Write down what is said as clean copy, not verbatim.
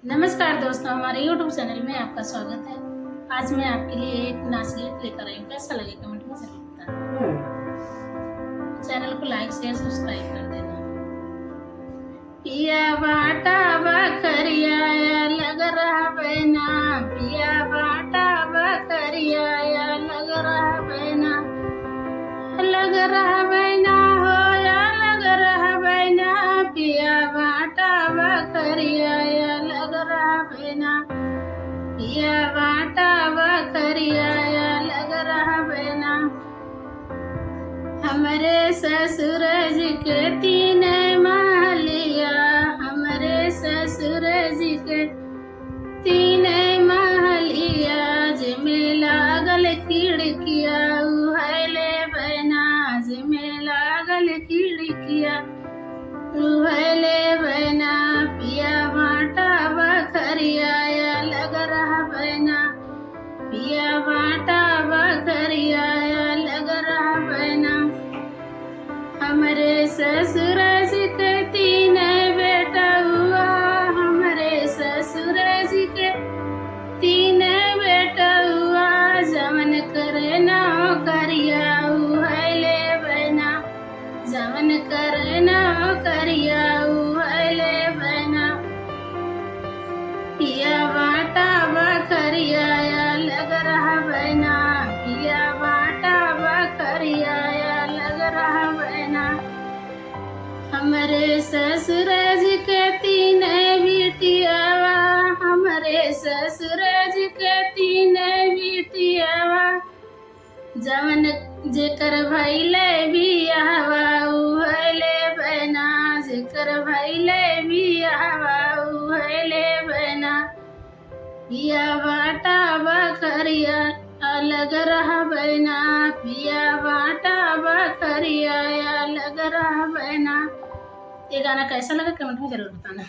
नमस्कार दोस्तों, हमारे YouTube चैनल में आपका स्वागत है। आज मैं आपके लिए एक नाच गीत लेकर आई हूँ। कैसा लगे कमेंट में जरूर बताना। चैनल को लाइक शेयर सब्सक्राइब कर देना। पिया बाटा बकरिया लग रहा बहना, पिया बाटा बकरिया लग रहा बहना, लग रहा बहना हो या लग रहा बहना, पिया बाटा बकरिया लग रहा बहना, पिया बाटा बकरिया लग रहा बहना। हमारे ससुर जी के तीन महलिया, हमारे ससुर जी के तीन महलिया, जिमें लागल खिड़किया उहले बहना, जिमें लागल खिड़किया उहले बहना, पिया बाटा बकरिया लग रहा बहना, पिया बाटा बकरिया लग रहा बहना। हमारे ससुर जी के तीन बेटा हुआ, हमारे ससुर जी के तीन बेटा हुआ, जमन करे ना करिया उहले बहना, जमन करे ना करिया उहले बहना। पिया बाटा बकरिया लग रहा बहना, पिया बाटा बकरिया लग रहा बहना। हमारे ससुर जी के तीन बिटियावा, हमारे ससुर जी के तीन बिटियावा, जवन जेकर भैले बियावा उहले बहना, जेकर भैले बियावा उहले बहना। पिया बाटा बकरिया लग रहा बहना, पिया बाटा बकरिया लग रहा बहना। ये गाना कैसा लगा कमेंट में जरूर बताना।